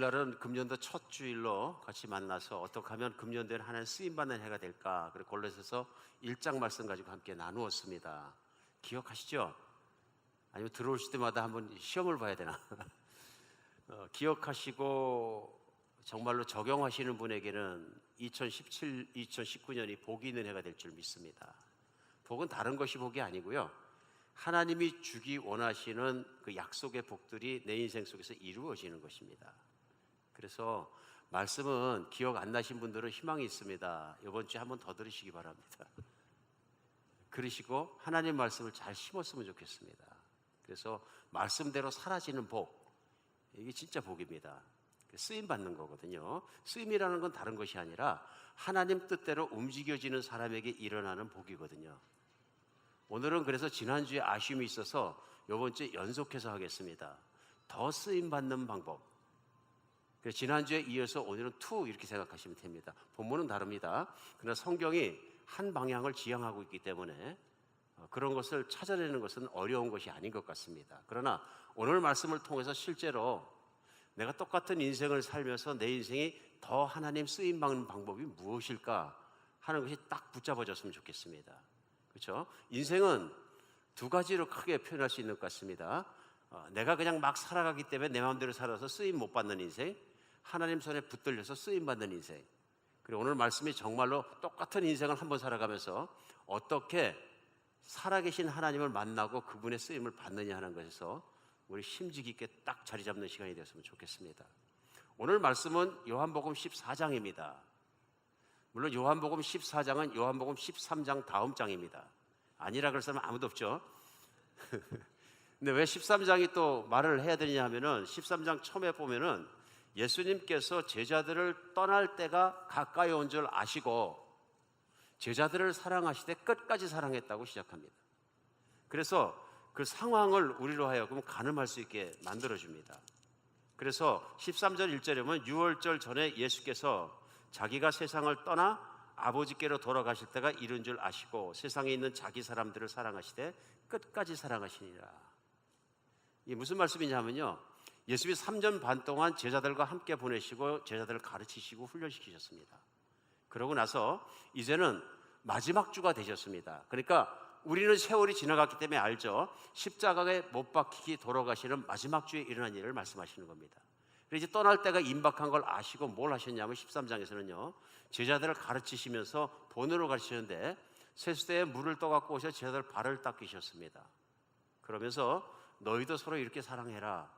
날은 금년도 첫 주일로 같이 만나서 어떻게 하면 금년도에는 하나님 쓰임받는 해가 될까, 그리고 골로새서 1장 말씀 가지고 함께 나누었습니다. 기억하시죠? 아니면 들어오실 때마다 한번 시험을 봐야 되나? 기억하시고 정말로 적용하시는 분에게는 2019년이 복이 있는 해가 될 줄 믿습니다. 복은 다른 것이 복이 아니고요, 하나님이 주기 원하시는 그 약속의 복들이 내 인생 속에서 이루어지는 것입니다. 그래서 말씀은 기억 안 나신 분들은 희망이 있습니다. 이번 주에 한번 더 들으시기 바랍니다. 그러시고 하나님 말씀을 잘 심었으면 좋겠습니다. 그래서 말씀대로 사라지는 복, 이게 진짜 복입니다. 쓰임 받는 거거든요. 쓰임이라는 건 다른 것이 아니라 하나님 뜻대로 움직여지는 사람에게 일어나는 복이거든요. 오늘은 그래서 지난주에 아쉬움이 있어서 이번 주에 연속해서 하겠습니다. 더 쓰임 받는 방법. 지난주에 이어서 오늘은 2 이렇게 생각하시면 됩니다. 본문은 다릅니다. 그러나 성경이 한 방향을 지향하고 있기 때문에 그런 것을 찾아내는 것은 어려운 것이 아닌 것 같습니다. 그러나 오늘 말씀을 통해서 실제로 내가 똑같은 인생을 살면서 내 인생이 더 하나님 쓰임 받는 방법이 무엇일까 하는 것이 딱 붙잡아졌으면 좋겠습니다. 그렇죠? 인생은 2가지로 크게 표현할 수 있는 것 같습니다. 내가 그냥 막 살아가기 때문에 내 마음대로 살아서 쓰임 못 받는 인생, 하나님 손에 붙들려서 쓰임 받는 인생. 그리고 오늘 말씀이 정말로 똑같은 인생을 한번 살아가면서 어떻게 살아계신 하나님을 만나고 그분의 쓰임을 받느냐 하는 것에서 우리 심지 깊게 딱 자리 잡는 시간이 되었으면 좋겠습니다. 오늘 말씀은 요한복음 14장입니다. 물론 요한복음 14장은 요한복음 13장 다음 장입니다. 아니라 그럴 사람은 아무도 없죠. 근데 왜 13장이 또 말을 해야 되느냐 하면은 13장 처음에 보면은 예수님께서 제자들을 떠날 때가 가까이 온 줄 아시고 제자들을 사랑하시되 끝까지 사랑했다고 시작합니다. 그래서 그 상황을 우리로 하여금 가늠할 수 있게 만들어줍니다. 그래서 13절 1절에 보면 유월절 전에 예수께서 자기가 세상을 떠나 아버지께로 돌아가실 때가 이른 줄 아시고 세상에 있는 자기 사람들을 사랑하시되 끝까지 사랑하시니라. 이게 무슨 말씀이냐면요, 예수님이 3년 반 동안 제자들과 함께 보내시고 제자들을 가르치시고 훈련시키셨습니다. 그러고 나서 이제는 마지막 주가 되셨습니다. 그러니까 우리는 세월이 지나갔기 때문에 알죠. 십자가에 못 박히기 돌아가시는 마지막 주에 일어난 일을 말씀하시는 겁니다. 그래서 이제 떠날 때가 임박한 걸 아시고 뭘 하셨냐면 13장에서는요 제자들을 가르치시면서 본으로 가르치는데 세수대에 물을 떠갖고 오셔서 제자들 발을 닦으셨습니다. 그러면서 너희도 서로 이렇게 사랑해라,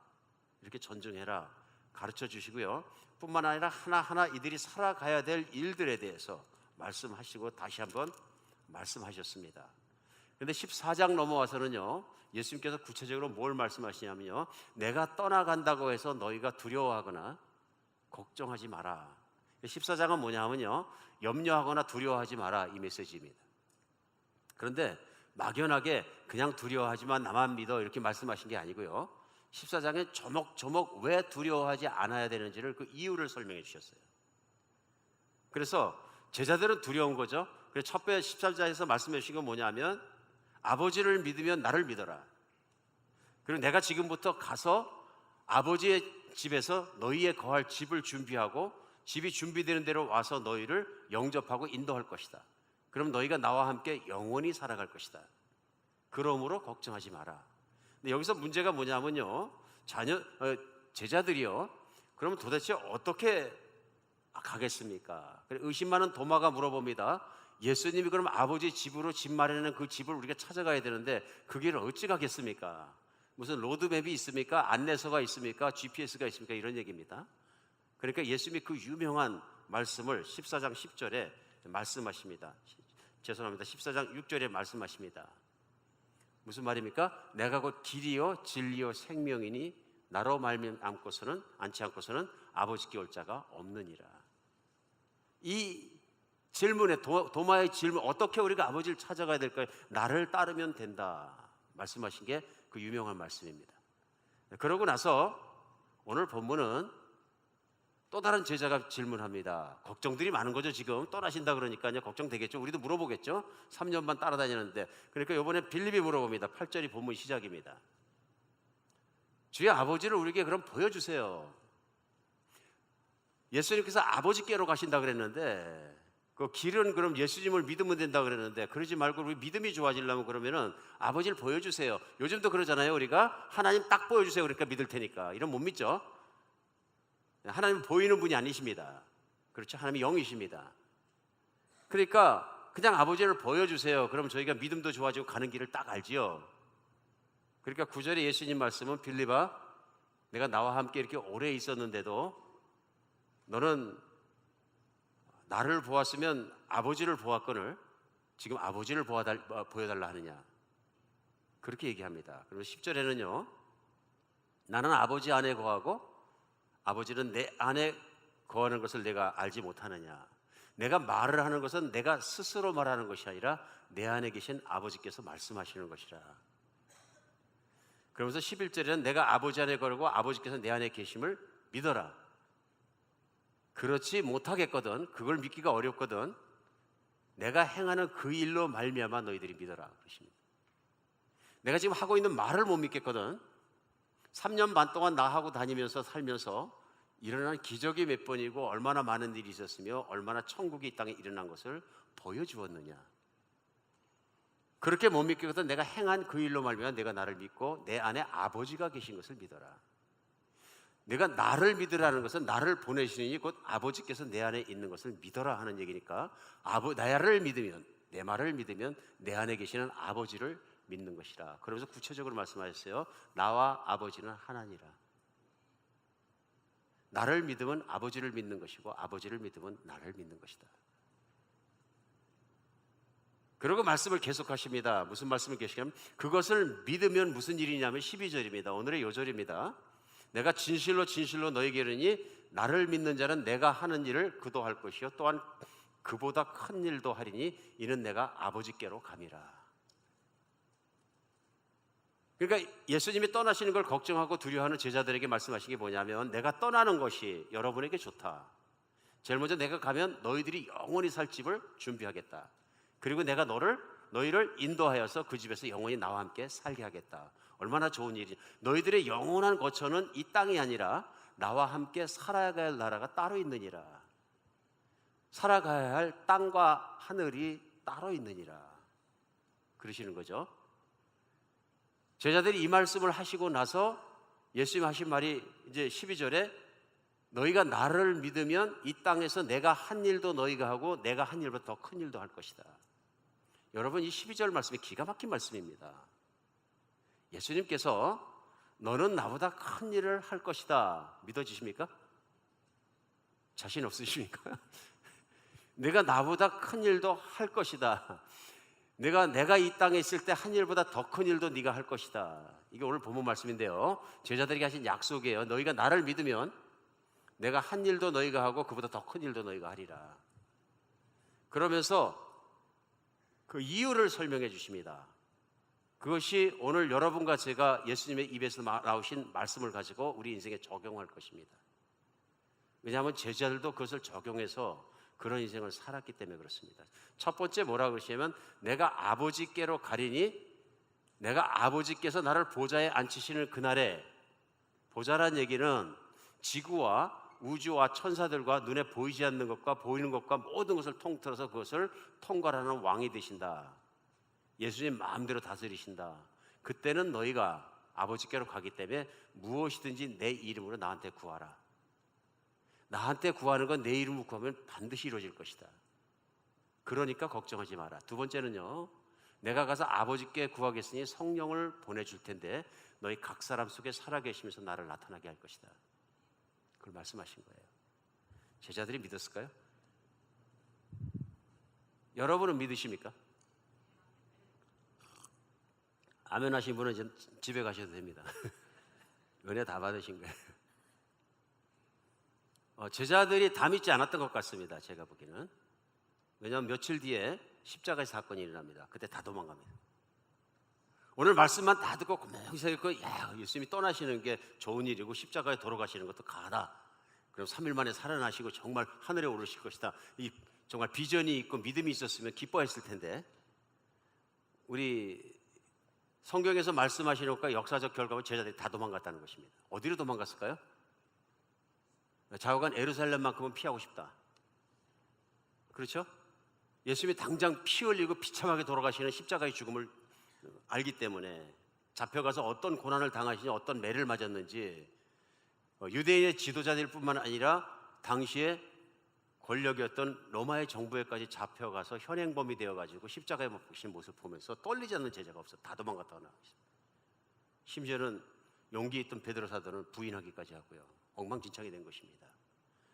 이렇게 존중해라 가르쳐 주시고요, 뿐만 아니라 하나하나 이들이 살아가야 될 일들에 대해서 말씀하시고 다시 한번 말씀하셨습니다. 그런데 14장 넘어와서는요 예수님께서 구체적으로 뭘 말씀하시냐면요, 내가 떠나간다고 해서 너희가 두려워하거나 걱정하지 마라. 14장은 뭐냐면요, 염려하거나 두려워하지 마라, 이 메시지입니다. 그런데 막연하게 그냥 두려워하지만 나만 믿어 이렇게 말씀하신 게 아니고요, 14장에 조목조목 왜 두려워하지 않아야 되는지를 그 이유를 설명해 주셨어요. 그래서 제자들은 두려운 거죠. 그래서 첫 번째 14장에서 말씀해 주신 건 뭐냐면 아버지를 믿으면 나를 믿어라. 그리고 내가 지금부터 가서 아버지의 집에서 너희의 거할 집을 준비하고 집이 준비되는 대로 와서 너희를 영접하고 인도할 것이다. 그럼 너희가 나와 함께 영원히 살아갈 것이다. 그러므로 걱정하지 마라. 근데 여기서 문제가 뭐냐면요, 제자들이요, 그러면 도대체 어떻게 가겠습니까? 의심 많은 도마가 물어봅니다. 예수님이 그럼 아버지 집으로 집 마련하는 그 집을 우리가 찾아가야 되는데 그 길을 어찌 가겠습니까? 무슨 로드맵이 있습니까? 안내서가 있습니까? GPS가 있습니까? 이런 얘기입니다. 그러니까 예수님이 그 유명한 말씀을 14장 10절에 말씀하십니다. 죄송합니다. 14장 6절에 말씀하십니다. 무슨 말입니까? 내가 곧 길이요 진리요 생명이니 나로 말미암고서는 않지 않고서는 아버지께 올 자가 없느니라. 이 질문에 도마의 질문, 어떻게 우리가 아버지를 찾아가야 될까요? 나를 따르면 된다 말씀하신 게 그 유명한 말씀입니다. 그러고 나서 오늘 본문은 또 다른 제자가 질문합니다. 걱정들이 많은 거죠. 지금 떠나신다 그러니까요 걱정되겠죠. 우리도 물어보겠죠. 3년 반 따라다니는데. 그러니까 이번에 빌립이 물어봅니다. 8절이 본문 시작입니다. 주의 아버지를 우리에게 그럼 보여주세요. 예수님께서 아버지께로 가신다 그랬는데 그 길은 그럼 예수님을 믿으면 된다 그랬는데 그러지 말고 우리 믿음이 좋아지려면 그러면은 아버지를 보여주세요. 요즘도 그러잖아요. 우리가 하나님 딱 보여주세요. 그러니까 믿을 테니까. 이런 못 믿죠. 하나님 보이는 분이 아니십니다. 그렇죠. 하나님이 영이십니다. 그러니까 그냥 아버지를 보여주세요. 그럼 저희가 믿음도 좋아지고 가는 길을 딱 알지요. 그러니까 9절에 예수님 말씀은 빌립아, 내가 나와 함께 이렇게 오래 있었는데도 너는 나를 보았으면 아버지를 보았거늘 지금 아버지를 보여달라 하느냐, 그렇게 얘기합니다. 그리고 10절에는요 나는 아버지 안에 거하고 아버지는 내 안에 거하는 것을 내가 알지 못하느냐. 내가 말을 하는 것은 내가 스스로 말하는 것이 아니라 내 안에 계신 아버지께서 말씀하시는 것이라. 그러면서 11절에는 내가 아버지 안에 거하고 아버지께서 내 안에 계심을 믿어라. 그렇지 못하겠거든, 그걸 믿기가 어렵거든, 내가 행하는 그 일로 말미암아 너희들이 믿어라 그러십니다. 내가 지금 하고 있는 말을 못 믿겠거든, 3년 반 동안 나하고 다니면서 살면서 일어난 기적이 몇 번이고 얼마나 많은 일이 있었으며 얼마나 천국이 이 땅에 일어난 것을 보여주었느냐. 그렇게 못 믿겠거든 내가 행한 그 일로 말미암아 내가 나를 믿고 내 안에 아버지가 계신 것을 믿어라. 내가 나를 믿으라는 것은 나를 보내시니 곧 아버지께서 내 안에 있는 것을 믿어라 하는 얘기니까 나를 믿으면, 내 말을 믿으면 내 안에 계시는 아버지를 믿는 것이라. 그러면서 구체적으로 말씀하셨어요. 나와 아버지는 하나니라. 나를 믿으면 아버지를 믿는 것이고 아버지를 믿으면 나를 믿는 것이다. 그리고 말씀을 계속하십니다. 무슨 말씀을 계속하냐면 그것을 믿으면 무슨 일이냐면 12절입니다. 오늘의 요절입니다. 내가 진실로 진실로 너에게 이르니 나를 믿는 자는 내가 하는 일을 그도 할 것이요 또한 그보다 큰 일도 하리니 이는 내가 아버지께로 감이라. 그러니까 예수님이 떠나시는 걸 걱정하고 두려워하는 제자들에게 말씀하신 게 뭐냐면 내가 떠나는 것이 여러분에게 좋다. 제일 먼저 내가 가면 너희들이 영원히 살 집을 준비하겠다. 그리고 내가 너희를 인도하여서 그 집에서 영원히 나와 함께 살게 하겠다. 얼마나 좋은 일이지. 너희들의 영원한 거처는 이 땅이 아니라 나와 함께 살아가야 할 나라가 따로 있느니라. 살아가야 할 땅과 하늘이 따로 있느니라 그러시는 거죠. 제자들이 이 말씀을 하시고 나서 예수님 하신 말이 이제 12절에 너희가 나를 믿으면 이 땅에서 내가 한 일도 너희가 하고 내가 한 일보다 더 큰 일도 할 것이다. 여러분 이 12절 말씀이 기가 막힌 말씀입니다. 예수님께서 너는 나보다 큰 일을 할 것이다 믿어지십니까? 자신 없으십니까? 내가 나보다 큰 일도 할 것이다. 내가 이 땅에 있을 때 한 일보다 더 큰 일도 네가 할 것이다. 이게 오늘 본문 말씀인데요. 제자들에게 하신 약속이에요. 너희가 나를 믿으면 내가 한 일도 너희가 하고 그보다 더 큰 일도 너희가 하리라. 그러면서 그 이유를 설명해 주십니다. 그것이 오늘 여러분과 제가 예수님의 입에서 나오신 말씀을 가지고 우리 인생에 적용할 것입니다. 왜냐하면 제자들도 그것을 적용해서 그런 인생을 살았기 때문에 그렇습니다. 첫 번째 뭐라고 그러시냐면 내가 아버지께로 가리니 내가 아버지께서 나를 보좌에 앉히시는 그날에, 보좌란 얘기는 지구와 우주와 천사들과 눈에 보이지 않는 것과 보이는 것과 모든 것을 통틀어서 그것을 통괄하는 왕이 되신다. 예수님 마음대로 다스리신다. 그때는 너희가 아버지께로 가기 때문에 무엇이든지 내 이름으로 나한테 구하라. 나한테 구하는 건 내 이름으로 구하면 반드시 이루어질 것이다. 그러니까 걱정하지 마라. 두 번째는요, 내가 가서 아버지께 구하겠으니 성령을 보내줄 텐데 너희 각 사람 속에 살아계시면서 나를 나타나게 할 것이다. 그걸 말씀하신 거예요. 제자들이 믿었을까요? 여러분은 믿으십니까? 아멘 하신 분은 이제 집에 가셔도 됩니다. 은혜 다 받으신 거예요. 제자들이 다 믿지 않았던 것 같습니다. 제가 보기에는. 왜냐하면 며칠 뒤에 십자가의 사건이 일어납니다. 그때 다 도망갑니다. 오늘 말씀만 다 듣고 고명히 생각했고, 야, 예수님이 떠나시는 게 좋은 일이고 십자가에 돌아가시는 것도 가다. 그럼 3일 만에 살아나시고 정말 하늘에 오르실 것이다. 이 정말 비전이 있고 믿음이 있었으면 기뻐했을 텐데, 우리 성경에서 말씀하시는 것과 역사적 결과는 제자들이 다 도망갔다는 것입니다. 어디로 도망갔을까요? 좌우간 예루살렘만큼은 피하고 싶다. 그렇죠? 예수님이 당장 피 흘리고 비참하게 돌아가시는 십자가의 죽음을 알기 때문에 잡혀가서 어떤 고난을 당하시니 어떤 매를 맞았는지 유대인의 지도자들 뿐만 아니라 당시에 권력이었던 로마의 정부에까지 잡혀가서 현행범이 되어가지고 십자가에 못 박힌 모습을 보면서 떨리지 않는 제자가 없어. 다 도망갔다가 나왔습니다. 심지어는 용기 있던 베드로 사도는 부인하기까지 하고요. 엉망진창이 된 것입니다.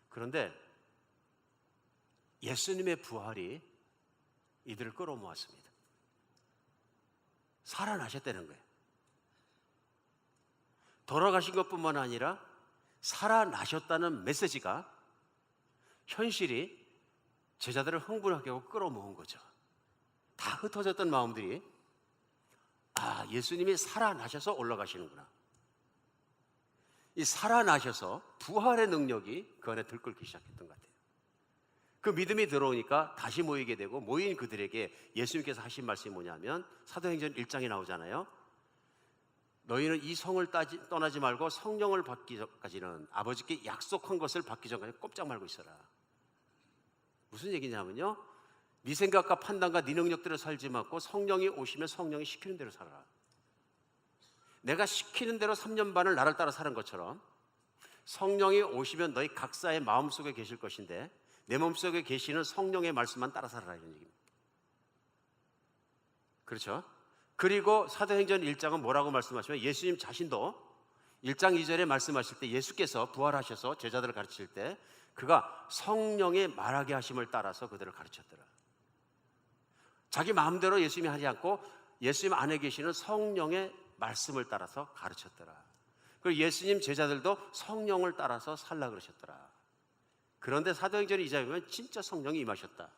그런데 예수님의 부활이 이들을 끌어모았습니다. 살아나셨다는 거예요. 돌아가신 것뿐만 아니라 살아나셨다는 메시지가 현실이 제자들을 흥분하게 하고 끌어모은 거죠. 다 흩어졌던 마음들이 예수님이 살아나셔서 올라가시는구나. 이 살아나셔서 부활의 능력이 그 안에 들끓기 시작했던 것 같아요. 그 믿음이 들어오니까 다시 모이게 되고 모인 그들에게 예수님께서 하신 말씀이 뭐냐면 사도행전 1장에 나오잖아요. 너희는 이 성을 떠나지 말고 성령을 받기 전까지는 아버지께 약속한 것을 받기 전까지 꼼짝 말고 있어라. 무슨 얘기냐면요, 네 생각과 판단과 네 능력대로 살지 말고 성령이 오시면 성령이 시키는 대로 살아라. 내가 시키는 대로 3년 반을 나를 따라 사는 것처럼 성령이 오시면 너희 각자의 마음속에 계실 것인데 내 몸속에 계시는 성령의 말씀만 따라 살아라, 이런 얘기입니다. 그렇죠? 그리고 사도행전 1장은 뭐라고 말씀하시면 예수님 자신도 1장 2절에 말씀하실 때 예수께서 부활하셔서 제자들을 가르칠 때 그가 성령의 말하게 하심을 따라서 그들을 가르쳤더라. 자기 마음대로 예수님이 하지 않고 예수님 안에 계시는 성령의 말씀을 따라서 가르쳤더라. 그리고 예수님 제자들도 성령을 따라서 살라 그러셨더라. 그런데 사도행전 2장에 보면 진짜 성령이 임하셨다.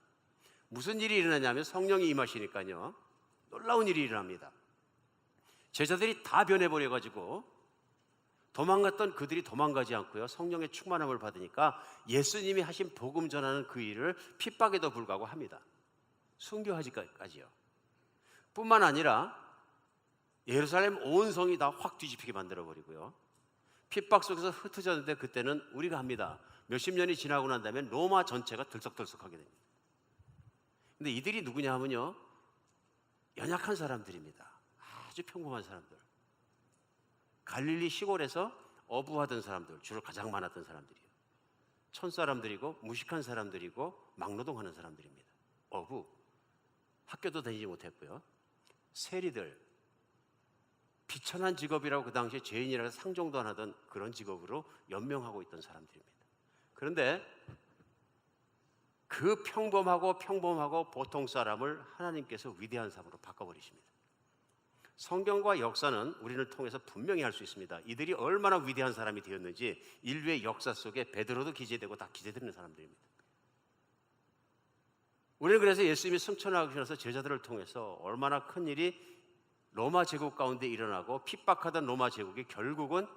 무슨 일이 일어나냐면 성령이 임하시니까요, 놀라운 일이 일어납니다. 제자들이 다 변해버려가지고 도망갔던 그들이 도망가지 않고요, 성령의 충만함을 받으니까 예수님이 하신 복음 전하는 그 일을 핍박에도 불구하고 합니다. 순교하기까지요. 뿐만 아니라 예루살렘 온 성이 다 확 뒤집히게 만들어버리고요, 핍박 속에서 흩어졌는데 그때는 우리가 합니다. 몇십 년이 지나고 난 다음에 로마 전체가 들썩들썩하게 됩니다. 근데 이들이 누구냐 하면요, 연약한 사람들입니다. 아주 평범한 사람들. 갈릴리 시골에서 어부하던 사람들, 주로 가장 많았던 사람들이에요. 촌사람들이고 무식한 사람들이고 막노동하는 사람들입니다. 어부, 학교도 다니지 못했고요, 세리들, 비천한 직업이라고 그 당시에 죄인이라고 상종도 안 하던 그런 직업으로 연명하고 있던 사람들입니다. 그런데 그 평범하고 보통 사람을 하나님께서 위대한 사람으로 바꿔버리십니다. 성경과 역사는 우리를 통해서 분명히 알 수 있습니다. 이들이 얼마나 위대한 사람이 되었는지 인류의 역사 속에 베드로도 기재되고 다 기재되는 사람들입니다. 우리는 그래서 예수님이 승천하셔서 제자들을 통해서 얼마나 큰 일이 로마 제국 가운데 일어나고 핍박하던 로마 제국이 결국은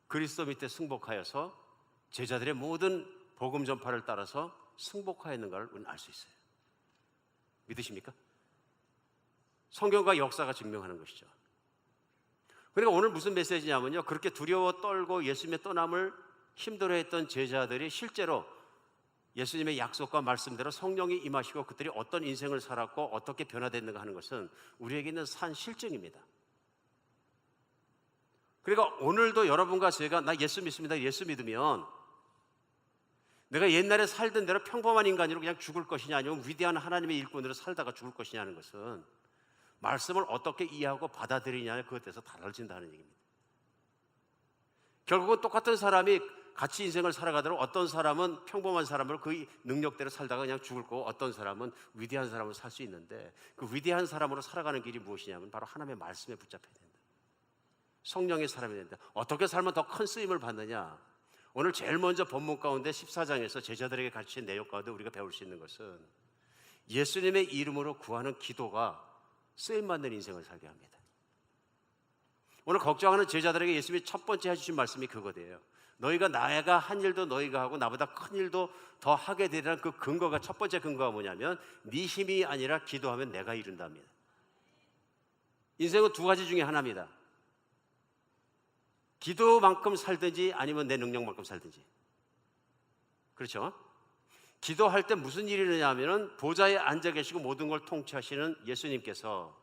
그리스도 밑에 승복하여서 제자들의 모든 복음 전파를 따라서 승복하였는가를 우리는 알 수 있어요. 믿으십니까? 성경과 역사가 증명하는 것이죠. 그러니까 오늘 무슨 메시지냐면요, 그렇게 두려워 떨고 예수님의 떠남을 힘들어했던 제자들이 실제로 예수님의 약속과 말씀대로 성령이 임하시고 그들이 어떤 인생을 살았고 어떻게 변화됐는가 하는 것은 우리에게는 산 실증입니다. 그러니까 오늘도 여러분과 제가 나 예수 믿습니다, 예수 믿으면 내가 옛날에 살던 대로 평범한 인간으로 그냥 죽을 것이냐 아니면 위대한 하나님의 일꾼으로 살다가 죽을 것이냐는 것은 말씀을 어떻게 이해하고 받아들이냐에 그것에 대해서 달라진다는 얘기입니다. 결국은 똑같은 사람이 같이 인생을 살아가도록 어떤 사람은 평범한 사람으로 그 능력대로 살다가 그냥 죽을 거고 어떤 사람은 위대한 사람으로 살 수 있는데 그 위대한 사람으로 살아가는 길이 무엇이냐면 바로 하나님의 말씀에 붙잡혀야 된다. 성령의 사람이 된다. 어떻게 살면 더 큰 쓰임을 받느냐? 오늘 제일 먼저 본문 가운데 14장에서 제자들에게 가르친 내용 가운데 우리가 배울 수 있는 것은 예수님의 이름으로 구하는 기도가 쓰임받는 인생을 살게 합니다. 오늘 걱정하는 제자들에게 예수님이 첫 번째 해주신 말씀이 그거예요. 너희가 나가 한 일도 너희가 하고 나보다 큰 일도 더 하게 되리라는 그 근거가, 첫 번째 근거가 뭐냐면 네 힘이 아니라 기도하면 내가 이룬답니다. 인생은 두 가지 중에 하나입니다. 기도만큼 살든지 아니면 내 능력만큼 살든지. 그렇죠? 기도할 때 무슨 일이 일어나냐 하면은 보좌에 앉아 계시고 모든 걸 통치하시는 예수님께서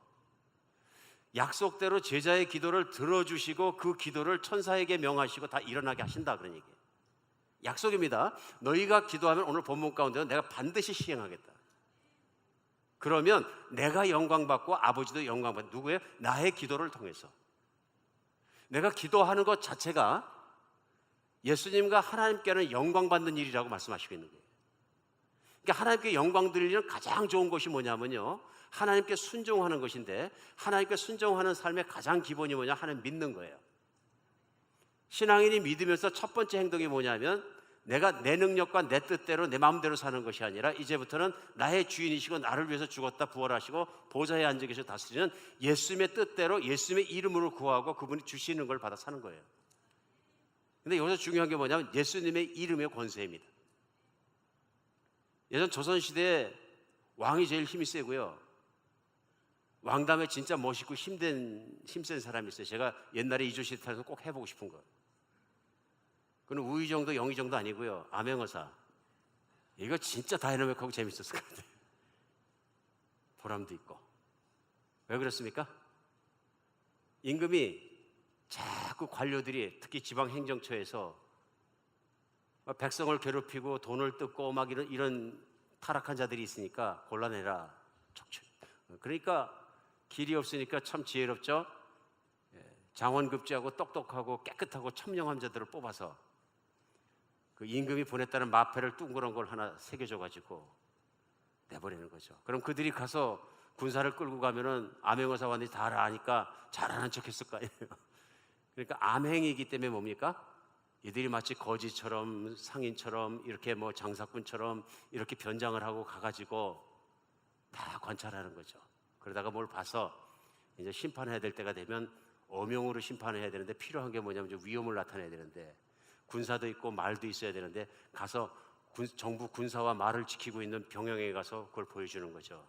약속대로 제자의 기도를 들어주시고 그 기도를 천사에게 명하시고 다 일어나게 하신다, 그런 얘기예요. 약속입니다. 너희가 기도하면 오늘 본문 가운데 내가 반드시 시행하겠다. 그러면 내가 영광받고 아버지도 영광받는, 누구예요? 나의 기도를 통해서. 내가 기도하는 것 자체가 예수님과 하나님께는 영광받는 일이라고 말씀하시고 있는 거예요. 그러니까 하나님께 영광 드리는 가장 좋은 것이 뭐냐면요, 하나님께 순종하는 것인데, 하나님께 순종하는 삶의 가장 기본이 뭐냐? 하나님 믿는 거예요. 신앙인이 믿으면서 첫 번째 행동이 뭐냐면, 내가 내 능력과 내 뜻대로 내 마음대로 사는 것이 아니라 이제부터는 나의 주인이시고 나를 위해서 죽었다 부활하시고 보좌에 앉아 계셔 다스리는 예수님의 뜻대로 예수님의 이름으로 구하고 그분이 주시는 걸 받아 사는 거예요. 근데 여기서 중요한 게 뭐냐면 예수님의 이름의 권세입니다. 예전 조선시대에 왕이 제일 힘이 세고요, 왕 다음에 진짜 멋있고 힘센 사람이 있어요. 제가 옛날에 이조시대 타서 꼭 해보고 싶은 거. 그건 우의정도 영의정도 아니고요, 암행어사. 이거 진짜 다이나믹하고 재밌었을 것 같아요. 보람도 있고. 왜 그렇습니까? 임금이 자꾸 관료들이 특히 지방행정처에서 백성을 괴롭히고 돈을 뜯고 막 이런 타락한 자들이 있으니까 골라내라. 그러니까 길이 없으니까 참 지혜롭죠. 장원급제하고 똑똑하고 깨끗하고 청명한 자들을 뽑아서 그 임금이 보냈다는 마패를 둥그런 걸 하나 새겨줘가지고 내보내는 거죠. 그럼 그들이 가서 군사를 끌고 가면은 암행어사관들이 다 아니까 잘하는 척했을 거 아니에요. 그러니까 암행이기 때문에 뭡니까? 이들이 마치 거지처럼 상인처럼 이렇게 뭐 장사꾼처럼 이렇게 변장을 하고 가가지고 다 관찰하는 거죠. 그러다가 뭘 봐서 이제 심판해야 될 때가 되면 어명으로 심판해야 되는데 필요한 게 뭐냐면 위험을 나타내야 되는데 군사도 있고 말도 있어야 되는데 가서 정부 군사와 말을 지키고 있는 병영에 가서 그걸 보여주는 거죠.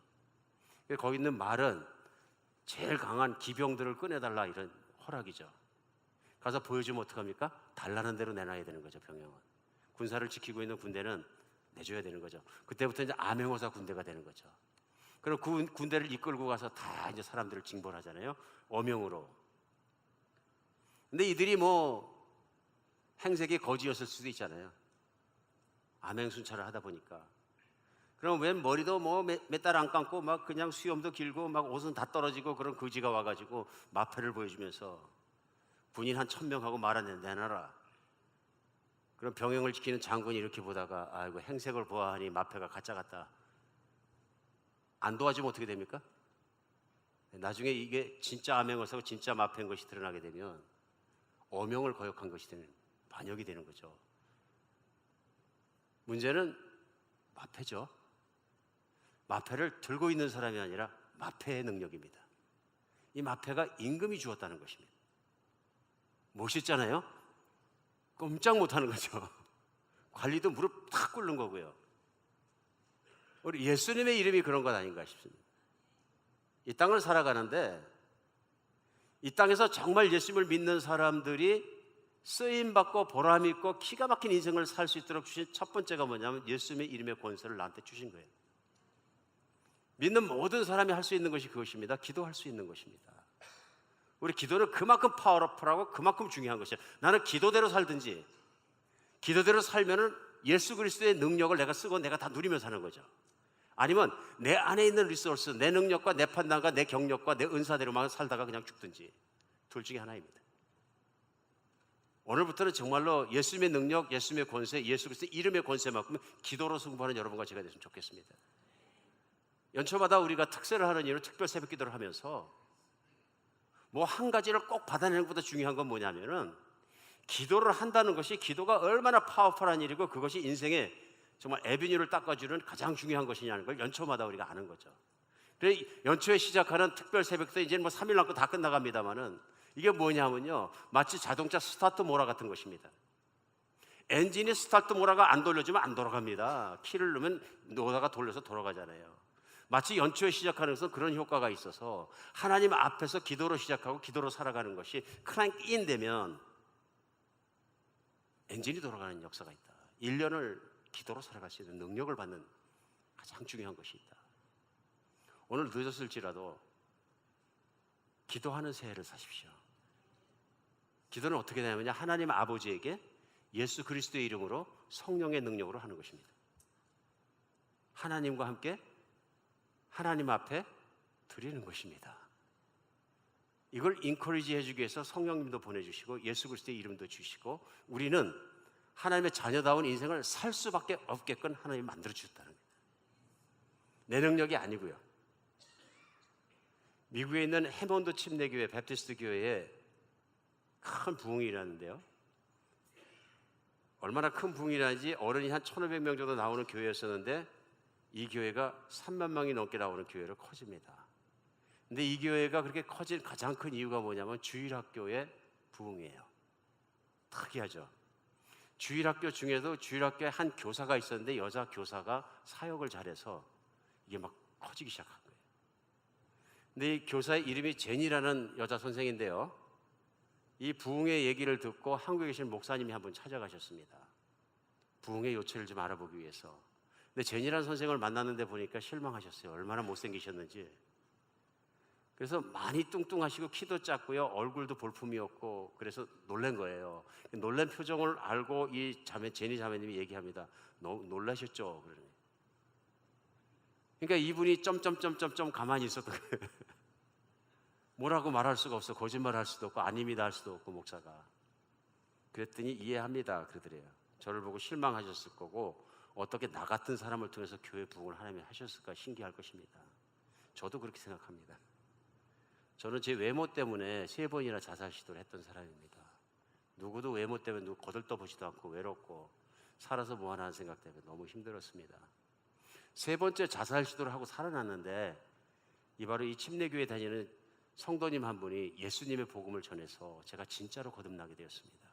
거기 있는 말은 제일 강한 기병들을 꺼내달라 이런 허락이죠. 가서 보여주면 어떡합니까? 달라는 대로 내놔야 되는 거죠. 병영은 군사를 지키고 있는 군대는 내줘야 되는 거죠. 그때부터 이제 암행어사 군대가 되는 거죠. 그럼 그 군대를 이끌고 가서 다 이제 사람들을 징벌하잖아요, 어명으로. 근데 이들이 뭐 행색이 거지였을 수도 있잖아요. 암행순찰을 하다 보니까. 그럼 웬 머리도 뭐 몇 달 안 감고 막 그냥 수염도 길고 막 옷은 다 떨어지고 그런 거지가 와가지고 마패를 보여주면서 군인 한 1000명하고 말하는데 내놔라. 그럼 병영을 지키는 장군이 이렇게 보다가 아이고 행색을 보아하니 마패가 가짜 같다. 안 도와주면 어떻게 됩니까? 나중에 이게 진짜 암행어사고 진짜 마패인 것이 드러나게 되면 어명을 거역한 것이 되는, 반역이 되는 거죠. 문제는 마패죠. 마패를 들고 있는 사람이 아니라 마패의 능력입니다. 이 마패가 임금이 주었다는 것입니다. 멋있잖아요? 꼼짝 못하는 거죠. 관리도 무릎 탁 꿇는 거고요. 우리 예수님의 이름이 그런 것 아닌가 싶습니다. 이 땅을 살아가는데 이 땅에서 정말 예수님을 믿는 사람들이 쓰임받고 보람있고 기가 막힌 인생을 살 수 있도록 주신 첫 번째가 뭐냐면 예수님의 이름의 권세를 나한테 주신 거예요. 믿는 모든 사람이 할 수 있는 것이 그것입니다. 기도할 수 있는 것입니다. 우리 기도는 그만큼 파워풀하고 그만큼 중요한 것이에요. 나는 기도대로 살든지 기도대로 살면은 예수 그리스도의 능력을 내가 쓰고 내가 다 누리며 사는 거죠. 아니면 내 안에 있는 리소스, 내 능력과 내 판단과 내 경력과 내 은사대로만 살다가 그냥 죽든지, 둘 중에 하나입니다. 오늘부터는 정말로 예수님의 능력, 예수님의 권세, 예수 그리스도의 이름의 권세만큼 기도로 승부하는 여러분과 제가 됐으면 좋겠습니다. 연초마다 우리가 특세를 하는 이유로 특별 새벽 기도를 하면서 뭐 한 가지를 꼭 받아내는 것보다 중요한 건 뭐냐면은 기도를 한다는 것이, 기도가 얼마나 파워풀한 일이고 그것이 인생의 정말 에비뉴를 닦아주는 가장 중요한 것이냐는 걸 연초마다 우리가 아는 거죠. 그래서 연초에 시작하는 특별 새벽 때 이제 뭐 3일 남고 다 끝나갑니다만은 이게 뭐냐면요, 마치 자동차 스타트 모라 같은 것입니다. 엔진이 스타트 모라가 안 돌려주면 안 돌아갑니다. 키를 넣으면 놓다가 돌려서 돌아가잖아요. 마치 연초에 시작하는 것은 그런 효과가 있어서 하나님 앞에서 기도로 시작하고 기도로 살아가는 것이 크랭크 인 되면 엔진이 돌아가는 역사가 있다. 1년을 기도로 살아갈 수 있는 능력을 받는 가장 중요한 것이 있다. 오늘 늦었을지라도 기도하는 새해를 사십시오. 기도는 어떻게 되냐면요, 하나님 아버지에게 예수 그리스도의 이름으로 성령의 능력으로 하는 것입니다. 하나님과 함께 하나님 앞에 드리는 것입니다. 이걸 인커리지 해주기 위해서 성령님도 보내주시고 예수 그리스도의 이름도 주시고 우리는 하나님의 자녀다운 인생을 살 수밖에 없게끔 하나님이 만들어주셨다는 거예요. 내 능력이 아니고요. 미국에 있는 해몬드 침례교회 베프티스트 교회에 큰 부흥이 일어났는데요. 얼마나 큰 부흥이라는지 어른이 한 1,500명 정도 나오는 교회였었는데 이 교회가 3만 명이 넘게 나오는 교회로 커집니다. 근데 이 교회가 그렇게 커진 가장 큰 이유가 뭐냐면 주일학교의 부흥이에요. 특이하죠. 주일학교 중에도 주일학교에 한 교사가 있었는데 여자 교사가 사역을 잘해서 이게 막 커지기 시작한 거예요. 근데 이 교사의 이름이 제니라는 여자 선생인데요. 이 부흥의 얘기를 듣고 한국에 계신 목사님이 한 분 찾아가셨습니다. 부흥의 요체를 좀 알아보기 위해서. 근데 제니라는 선생을 만났는데 보니까 실망하셨어요. 얼마나 못생기셨는지. 그래서 많이 뚱뚱하시고 키도 작고요. 얼굴도 볼품이었고 그래서 놀란 거예요. 놀란 표정을 알고 이 제니 자매님이 얘기합니다. 너무 놀라셨죠? 그러니. 그러니까 이분이 점점점점점 가만히 있었던 거예요. 뭐라고 말할 수가 없어. 거짓말할 수도 없고 아닙니다 할 수도 없고 목사가. 그랬더니 이해합니다 그러더래요. 저를 보고 실망하셨을 거고 어떻게 나 같은 사람을 통해서 교회 부흥을 하나님이 하셨을까 신기할 것입니다. 저도 그렇게 생각합니다. 저는 제 외모 때문에 3번이나 자살 시도를 했던 사람입니다. 누구도 외모 때문에 누구 거들떠보지도 않고 외롭고 살아서 뭐하나 하는 생각 때문에 너무 힘들었습니다. 3번째 자살 시도를 하고 살아났는데 바로 이 침례교회 다니는 성도님 한 분이 예수님의 복음을 전해서 제가 진짜로 거듭나게 되었습니다.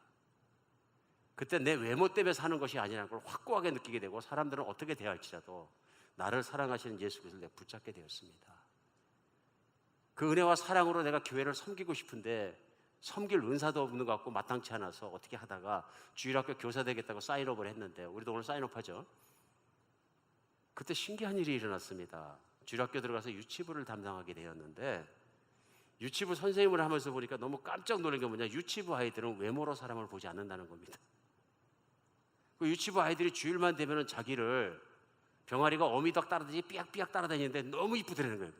그때 내 외모 때문에 사는 것이 아니라는 걸 확고하게 느끼게 되고 사람들은 어떻게 대할지라도 나를 사랑하시는 예수 그리스도를 내가 붙잡게 되었습니다. 그 은혜와 사랑으로 내가 교회를 섬기고 싶은데 섬길 은사도 없는 것 같고 마땅치 않아서 어떻게 하다가 주일학교 교사 되겠다고 사인업을 했는데 우리도 오늘 사인업 하죠. 그때 신기한 일이 일어났습니다. 주일학교 들어가서 유치부를 담당하게 되었는데 유치부 선생님을 하면서 보니까 너무 깜짝 놀란 게 뭐냐, 유치부 아이들은 외모로 사람을 보지 않는다는 겁니다. 그 유치부 아이들이 주일만 되면은 자기를 병아리가 어미닭 따라다니지 삐약삐약 따라다니는데 너무 이쁘더라는 거예요.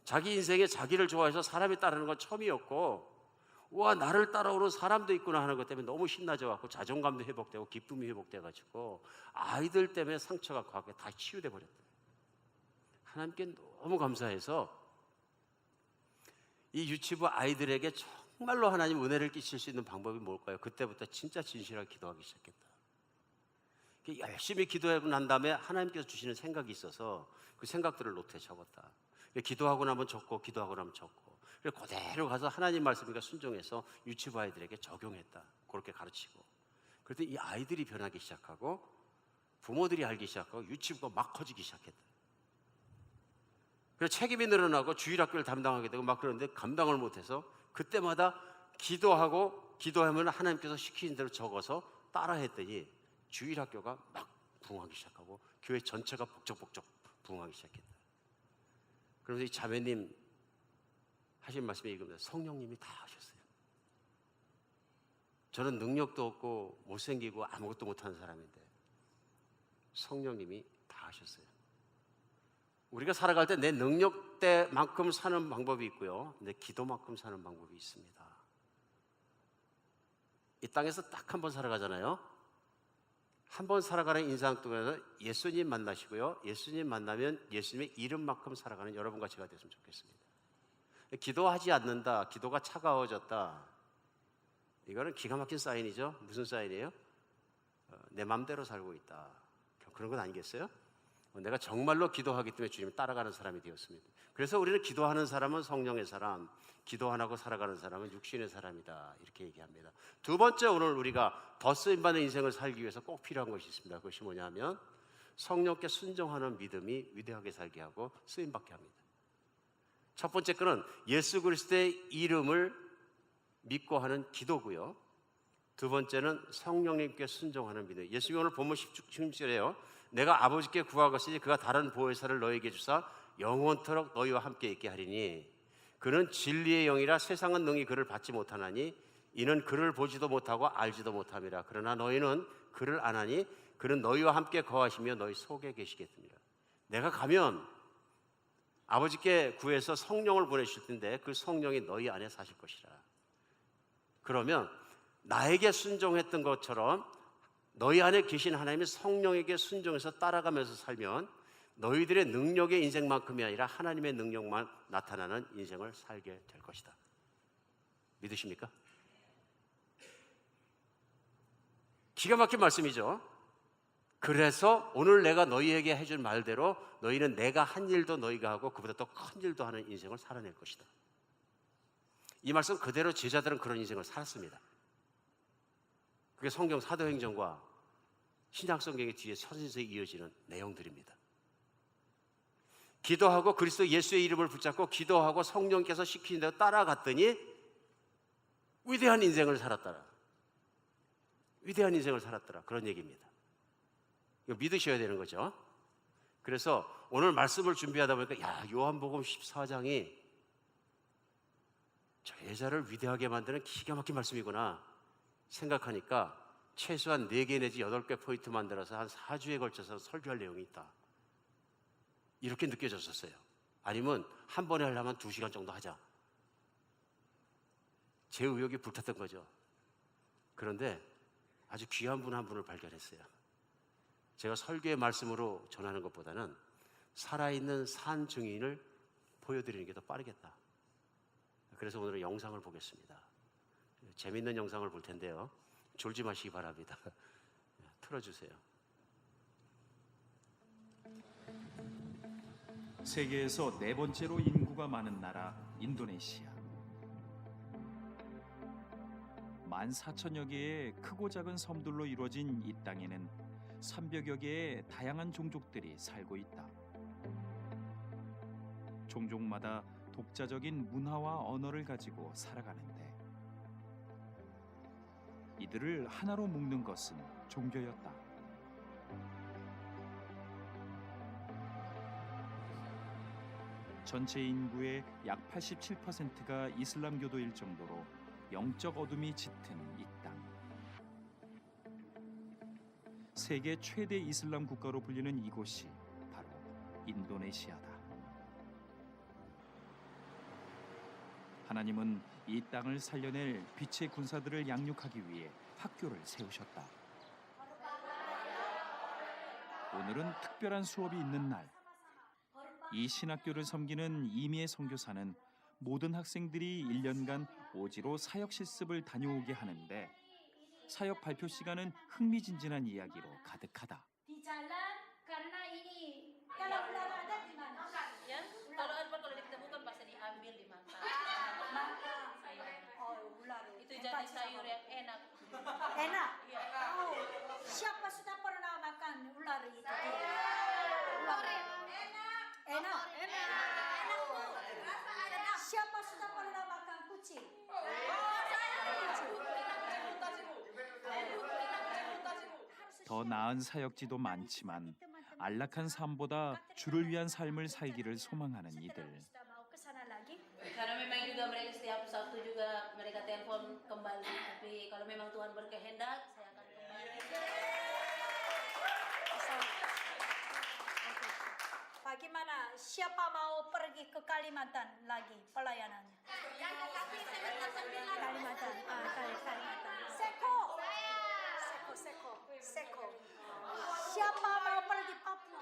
자기 인생에 자기를 좋아해서 사람이 따르는 건 처음이었고 와 나를 따라오는 사람도 있구나 하는 것 때문에 너무 신나져갖고 자존감도 회복되고 기쁨이 회복돼가지고 아이들 때문에 상처가 과거에 다 치유돼 버렸대요. 하나님께 너무 감사해서 이 유치부 아이들에게 정말로 하나님 은혜를 끼칠 수 있는 방법이 뭘까요? 그때부터 진짜 진실하게 기도하기 시작했다. 열심히 기도하고 난 다음에 하나님께서 주시는 생각이 있어서 그 생각들을 노트에 적었다. 기도하고 나면 적고 기도하고 나면 적고 그래서 그대로 가서 하나님 말씀과 순종해서 유치부 아이들에게 적용했다. 그렇게 가르치고 그랬더니 이 아이들이 변하기 시작하고 부모들이 알기 시작하고 유치부가 막 커지기 시작했다. 그래서 책임이 늘어나고 주일학교를 담당하게 되고 막 그러는데 감당을 못해서 그때마다 기도하면 하나님께서 시키신 대로 적어서 따라했더니 주일학교가 막 부흥하기 시작하고 교회 전체가 복적복적 부흥하기 시작했다. 그러면서 이 자매님 하신 말씀이 이겁니다. 성령님이 다 하셨어요. 저는 능력도 없고 못생기고 아무것도 못하는 사람인데 성령님이 다 하셨어요. 우리가 살아갈 때 내 능력대만큼 사는 방법이 있고요, 내 기도만큼 사는 방법이 있습니다. 이 땅에서 딱 한 번 살아가잖아요. 한 번 살아가는 인생 동안에서 예수님 만나시고요, 예수님 만나면 예수님의 이름만큼 살아가는 여러분과 제가 됐으면 좋겠습니다. 기도하지 않는다, 기도가 차가워졌다, 이거는 기가 막힌 사인이죠. 무슨 사인이에요? 내 맘대로 살고 있다, 그런 건 아니겠어요? 내가 정말로 기도하기 때문에 주님을 따라가는 사람이 되었습니다. 그래서 우리는 기도하는 사람은 성령의 사람, 기도 안 하고 살아가는 사람은 육신의 사람이다, 이렇게 얘기합니다. 두 번째, 오늘 우리가 더 쓰임받는 인생을 살기 위해서 꼭 필요한 것이 있습니다. 그것이 뭐냐면 성령께 순종하는 믿음이 위대하게 살게 하고 쓰임받게 합니다. 첫 번째 거는 예수 그리스도의 이름을 믿고 하는 기도고요, 두 번째는 성령님께 순종하는 믿음. 예수님이 오늘 본문 16절에요. 내가 아버지께 구하겠으니 그가 다른 보혜사를 너에게 주사 영원토록 너희와 함께 있게 하리니 그는 진리의 영이라 세상은 능히 그를 받지 못하나니 이는 그를 보지도 못하고 알지도 못함이라. 그러나 너희는 그를 아나니 그는 너희와 함께 거하시며 너희 속에 계시겠습니다. 내가 가면 아버지께 구해서 성령을 보내실 텐데 그 성령이 너희 안에 사실 것이라. 그러면 나에게 순종했던 것처럼 너희 안에 계신 하나님의 성령에게 순종해서 따라가면서 살면 너희들의 능력의 인생만큼이 아니라 하나님의 능력만 나타나는 인생을 살게 될 것이다. 믿으십니까? 기가 막힌 말씀이죠. 그래서 오늘 내가 너희에게 해줄 말대로 너희는 내가 한 일도 너희가 하고 그보다 더 큰 일도 하는 인생을 살아낼 것이다. 이 말씀 그대로 제자들은 그런 인생을 살았습니다. 그게 성경 사도행전과 신약 성경의 뒤에 서신서에 이어지는 내용들입니다. 기도하고 그리스도 예수의 이름을 붙잡고 기도하고 성령께서 시키는 대로 따라갔더니 위대한 인생을 살았더라. 위대한 인생을 살았더라. 그런 얘기입니다. 이거 믿으셔야 되는 거죠. 그래서 오늘 말씀을 준비하다 보니까 요한복음 14장이 제자를 위대하게 만드는 기가 막힌 말씀이구나 생각하니까 최소한 4개 내지 8개 포인트 만들어서 한 4주에 걸쳐서 설교할 내용이 있다. 이렇게 느껴졌었어요. 아니면 한 번에 하려면 2시간 정도 하자. 제 의욕이 불탔던 거죠. 그런데 아주 귀한 분 한 분을 발견했어요. 제가 설교의 말씀으로 전하는 것보다는 살아있는 산 증인을 보여드리는 게 더 빠르겠다. 그래서 오늘은 영상을 보겠습니다. 재밌는 영상을 볼 텐데요. 졸지 마시기 바랍니다. 틀어주세요. 세계에서 4번째로 인구가 많은 나라 인도네시아. 14,000여 개의 크고 작은 섬들로 이루어진 이 땅에는 300여 개의 다양한 종족들이 살고 있다. 종족마다 독자적인 문화와 언어를 가지고 살아가는데 이들을 하나로 묶는 것은 종교였다. 전체 인구의 약 87%가 이슬람교도일 정도로 영적 어둠이 짙은 이 땅. 세계 최대 이슬람 국가로 불리는 이곳이 바로 인도네시아다. 하나님은 이 땅을 살려낼 빛의 군사들을 양육하기 위해 학교를 세우셨다. 오늘은 특별한 수업이 있는 날. 이 신학교를 섬기는 이미애 선교사는 모든 학생들이 1년간 오지로 사역 실습을 다녀오게 하는데 사역 발표 시간은 흥미진진한 이야기로 가득하다. jadi sayur yang enak. Enak? Oh, siapa sudah pernah makan ular itu? Ular. Enak. Siapa sudah pernah makan kucing? 더 나은 사역지도 많지만 안락한 삶보다 주를 위한 삶을 살기를 소망하는 이들. Karena memang juga mereka setiap Sabtu juga mereka telepon kembali. Tapi kalau memang Tuhan berkehendak, saya akan kembali. Bagaimana? Siapa mau pergi ke Kalimantan lagi pelayanannya? Kalimantan. Kalimantan. Seko. Siapa mau pergi Papua?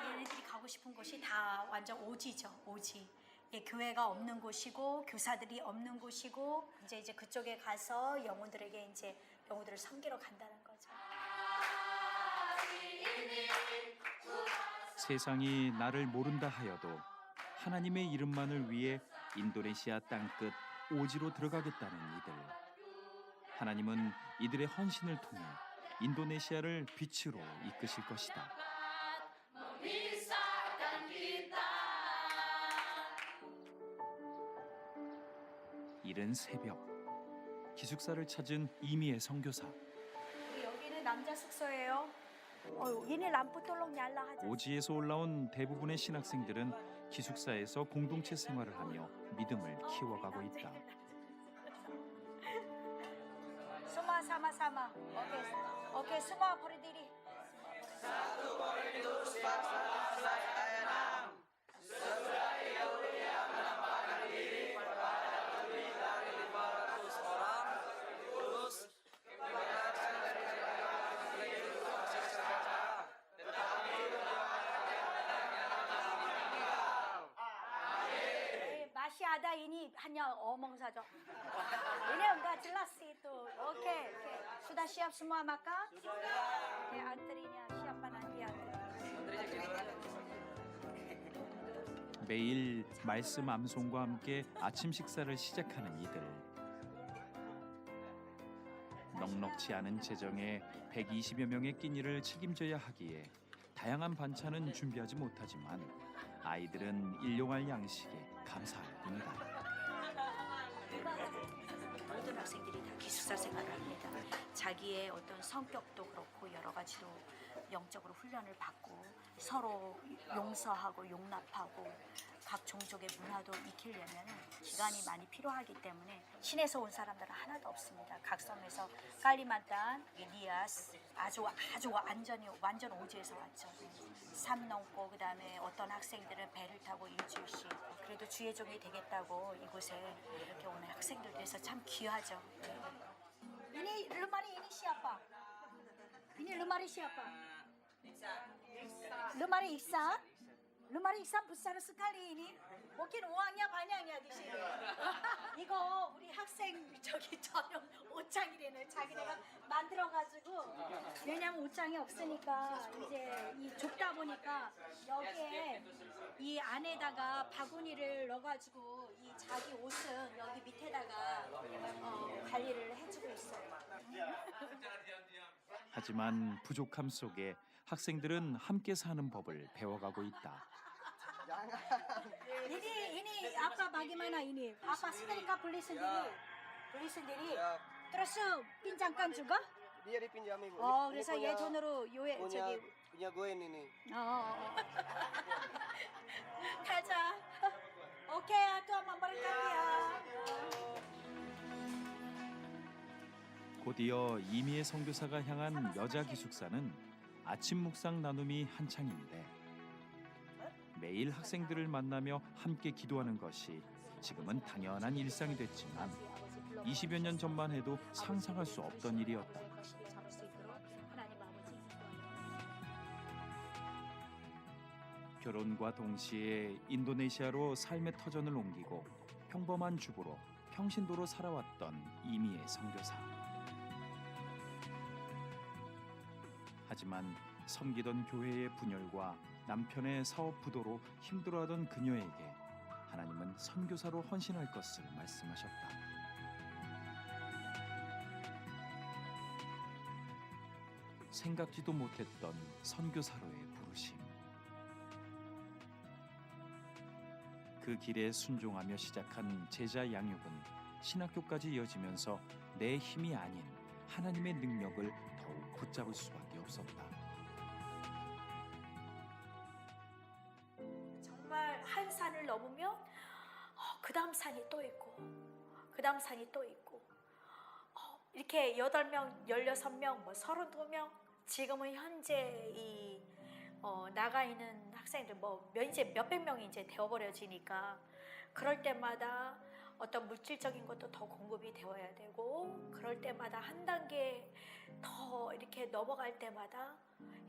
얘네들이 가고 싶은 곳이 다 완전 오지죠. 오지. 예, 교회가 없는 곳이고 교사들이 없는 곳이고 이제 그쪽에 가서 영혼들에게 이제 영혼들을 섬기러 간다는 거죠. 세상이 나를 모른다 하여도 하나님의 이름만을 위해 인도네시아 땅끝 오지로 들어가겠다는 이들. 하나님은 이들의 헌신을 통해 인도네시아를 빛으로 이끄실 것이다. 이른 새벽 기숙사를 찾은 이미애 선교사. 우리 여기는 남자 숙소예요. 얘네 람프 똘록 얄라 하자. 오지에서 올라온 대부분의 신학생들은 기숙사에서 공동체 생활을 하며 믿음을 키워가고 있다. Semua sama-sama. Oke, semua berdiri. Masih ada ini hanya omong saja. Ini enggak jelas itu. Oke. Sudah siap semua makan? antrinya siapa nanti antri. 매일 말씀 암송과 함께 아침 식사를 시작하는 이들. 넉넉지 않은 재정에 120여 명의 끼니를 책임져야 하기에 다양한 반찬은 준비하지 못하지만 아이들은 일용할 양식에 감사할 뿐이다. 모든 학생들이 다 기숙사 생활을 합니다. 자기의 어떤 성격도 그렇고 여러 가지로 영적으로 훈련을 받고 서로 용서하고 용납하고 각 종족의 문화도 익히려면 기간이 많이 필요하기 때문에 신에서 온 사람들은 하나도 없습니다. 각 섬에서 깔리만탄, 니아스 아주 완전 오지에서 왔죠. 산 넘고 그다음에 어떤 학생들은 배를 타고 일주일씩 그래도 주의 종이 되겠다고 이곳에 이렇게 오는 학생들께서 참 귀하죠. Ini lemari ini siapa? Ini lemari siapa? lemari Ihsan? lemari Ihsan besar sekali ini. Mungkin uangnya banyaknya di sini. 이거 우리 학생 전용 옷장이래네. 자기네가 만들어가지고 왜냐면 옷장이 없으니까 이제 이 좁다 보니까 여기에 이 안에다가 바구니를 넣어가지고 이 자기 옷은 여기 밑에다가 관리를 해주고 있어요. 하지만 부족함 속에 학생들은 함께 사는 법을 배워가고 있다. Ini apa bagaimana ini? Apa setrika beli sendiri? Beli sendiri. Terus pinjamkan juga? Dia dipinjami, Bu. Oh, Ini 그래서 얘 돈으로 요에 저기 punya Goen ini. 가자. 오케이, Tuhan memberkati. 곧이어 이미애 선교사가 향한 여자 기숙사는 아침 묵상 나눔이 한창인데 매일 학생들을 만나며 함께 기도하는 것이 지금은 당연한 일상이 됐지만 20여 년 전만 해도 상상할 수 없던 일이었다. 결혼과 동시에 인도네시아로 삶의 터전을 옮기고 평범한 주부로 평신도로 살아왔던 이미애 선교사. 하지만 섬기던 교회의 분열과 남편의 사업 부도로 힘들어하던 그녀에게 하나님은 선교사로 헌신할 것을 말씀하셨다. 생각지도 못했던 선교사로의 부르심. 그 길에 순종하며 시작한 제자 양육은 신학교까지 이어지면서 내 힘이 아닌 하나님의 능력을 더욱 붙잡을 수밖에 없었다. 정말 한 산을 넘으면 그 다음 산이 또 있고 그 다음 산이 또 있고 이렇게 8명, 16명, 32명 지금은 현재 이 나가 있는 학생들 이제 몇백 명이 이제 되어버려지니까 그럴 때마다 어떤 물질적인 것도 더 공급이 되어야 되고 그럴 때마다 한 단계 더 이렇게 넘어갈 때마다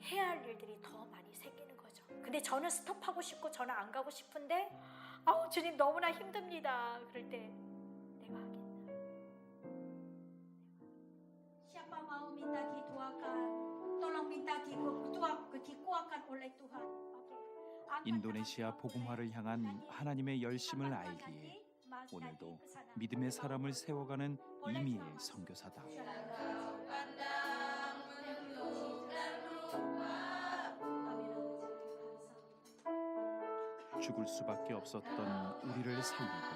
해야 할 일들이 더 많이 생기는 거죠. 근데 저는 스톱하고 싶고 저는 안 가고 싶은데 주님 너무나 힘듭니다. 그럴 때 내가 하겠나. Siapa mau minta dituakan, tolong minta dikuatkan oleh Tuhan. 인도네시아 복음화를 향한 하나님의 열심을 알기에 오늘도 믿음의 사람을 세워가는 이미애 선교사다. 죽을 수밖에 없었던 우리를 살리고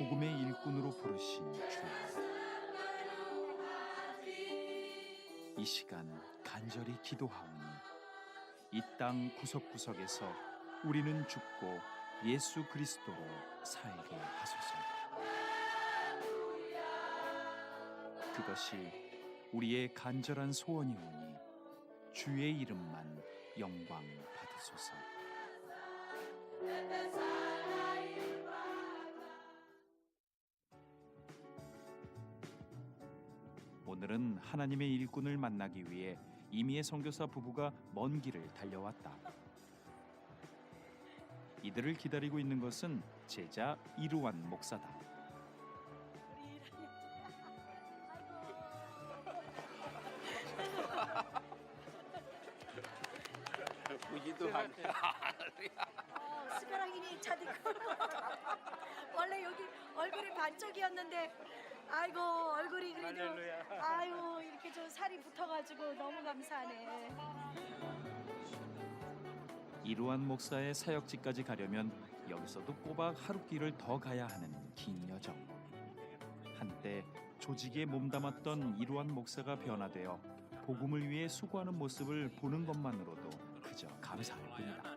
복음의 일꾼으로 부르신 주. 이 시간 간절히 기도하오니 이 땅 구석구석에서 우리는 죽고 예수 그리스도로 살게 하소서. 그것이 우리의 간절한 소원이오니 주의 이름만 영광 받으소서. 오늘은 하나님의 일꾼을 만나기 위해 이미애 선교사 부부가 먼 길을 달려왔다. 이들을 기다리고 있는 것은 제자 이루환 목사다. 스페랑이니 차디고 원래 여기 얼굴이 반쪽이었는데 아이고 얼굴이 그래도 아이고 이렇게 좀 살이 붙어가지고 너무 감사하네. 이루환 목사의 사역지까지 가려면 여기서도 꼬박 하루길을 더 가야 하는 긴 여정. 한때 조직에 몸담았던 이루환 목사가 변화되어 복음을 위해 수고하는 모습을 보는 것만으로도 그저 감사할 뿐이다.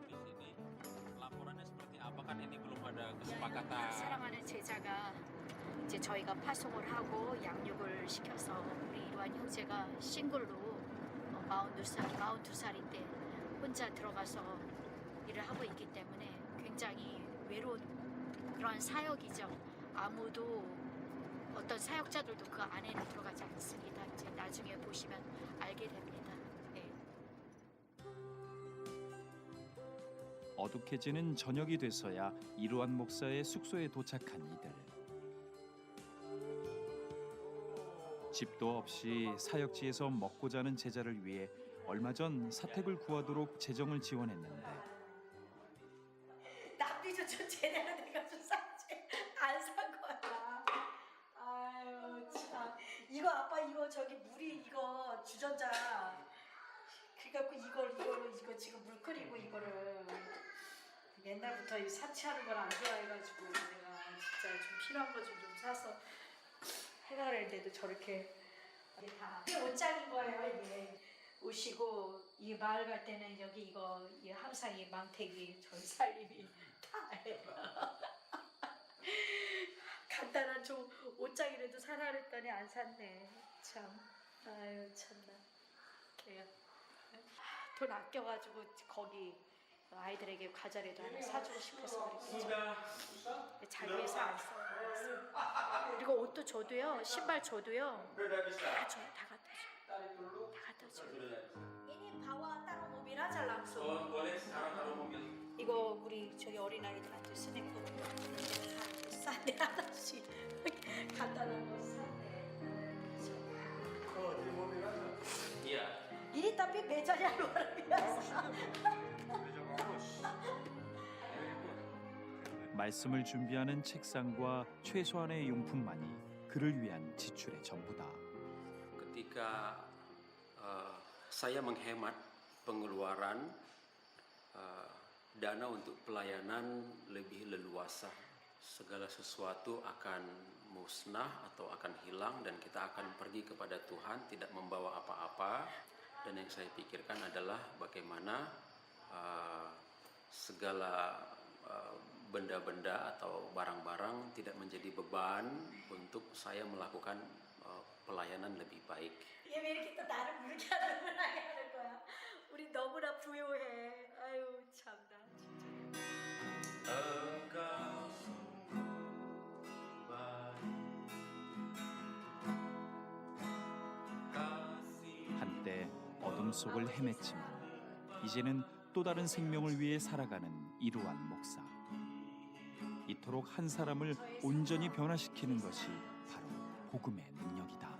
사랑하는 제자가 이제 저희가 파송을 하고 양육을 시켜서 우리 이루환 형제가 싱글로 42살인데 혼자 들어가서 일을 하고 있기 때문에 굉장히 외로운 그런 사역이죠. 아무도 어떤 사역자들도 그 안에는 들어가지 않습니다. 이제 나중에 보시면 알게 됩니다. 네. 어둑해지는 저녁이 돼서야 이루환 목사의 숙소에 도착한 이들. 집도 없이 사역지에서 먹고 자는 제자를 위해 얼마 전 사택을 구하도록 재정을 지원했는데 낭비도 좀 제대로 돼가지고 샀지 안 산 거야. 아유 참 이거 아빠 이거 저기 물이 이거 주전자 그래갖고 이거 지금 물 끓이고 이거를 옛날부터 이 사치하는 걸 안 좋아해가지고 내가 진짜 좀 필요한 거 좀 사서 해가 되는데도 저렇게 이게 다 이게 옷장인 거예요. 이게 오시고 이 마을 갈 때는 여기 이거 항상 이 망태기 저희 살림이 다 해요. 간단한 좀 옷장이라도 사라 그랬더니 안 샀네. 참 아유 참나. 돈 아껴가지고 거기 아이들에게 과자라도 하나 사주고 싶어서 그랬겠죠. 잘 위해서 안 써요. 그리고 옷도 줘도요, 신발 줘도요, 다 줘요, 다 갖다 줘요. 다 갖다 줘요. Ini bawa taruh mobil aja langsung. boleh sekarang taruh mobil. 이거 우리 저기 어린아이들한테 스낵으로 싼데 하나씩 간단한 거 싼데. Iya. Ini tapi mejanya luar biasa. 말씀을 준비하는 책상과 최소한의 용품만이 그를 위한 지출의 전부다. Ketika saya menghemat pengeluaran dana untuk pelayanan lebih leluasa, segala sesuatu akan musnah atau akan hilang dan kita akan pergi kepada Tuhan tidak membawa apa-apa. Dan yang saya pikirkan adalah bagaimana segala benda-benda atau barang-barang tidak menjadi beban untuk saya melakukan pelayanan lebih baik. 얘 왜 이렇게 또 나를 물게 하는 거야? 우리 너무나 부유해. 아유 참나 진짜. 한때 어둠 속을 헤맸지만 이제는 또 다른 생명을 위해 살아가는 이루환 목사. 이토록 한 사람을 온전히 변화시키는 것이 바로 복음의 능력이다.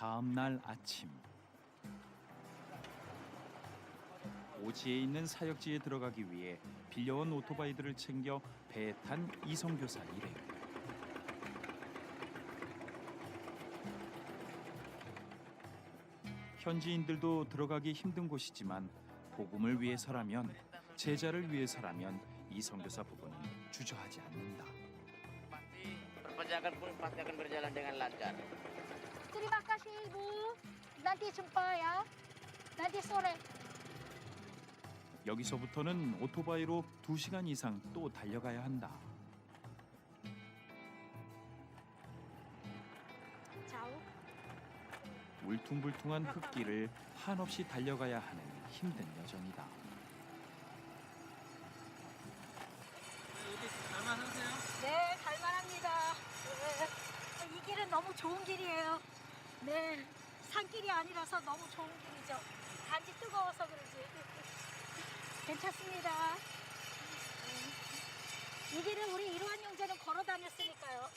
다음 날 아침 오지에 있는 사역지에 들어가기 위해 빌려온 오토바이들을 챙겨 배에 탄 이성교사 일행. 현지인들도 들어가기 힘든 곳이지만 복음을 위해서라면, 제자를 위해서라면 이성교사 부부는 주저하지 않는다. Perjalanan pun pasti akan berjalan dengan lancar. Terima kasih Ibu. Nanti jumpa ya. Nanti sore. 여기서부터는 오토바이로 2시간 이상 또 달려가야 한다. 자우. 울퉁불퉁한 흙길을 한없이 달려가야 하는 힘든 여정이다. 네, 갈만합니다. 네. 이 길은 너무 좋은 길이에요. 네, 산길이 아니라서 너무 좋은 길이죠. 단지 뜨거워서 그러지. 괜찮습니다. 이 길은 우리 이루한 형제는 걸어 다녔으니까요.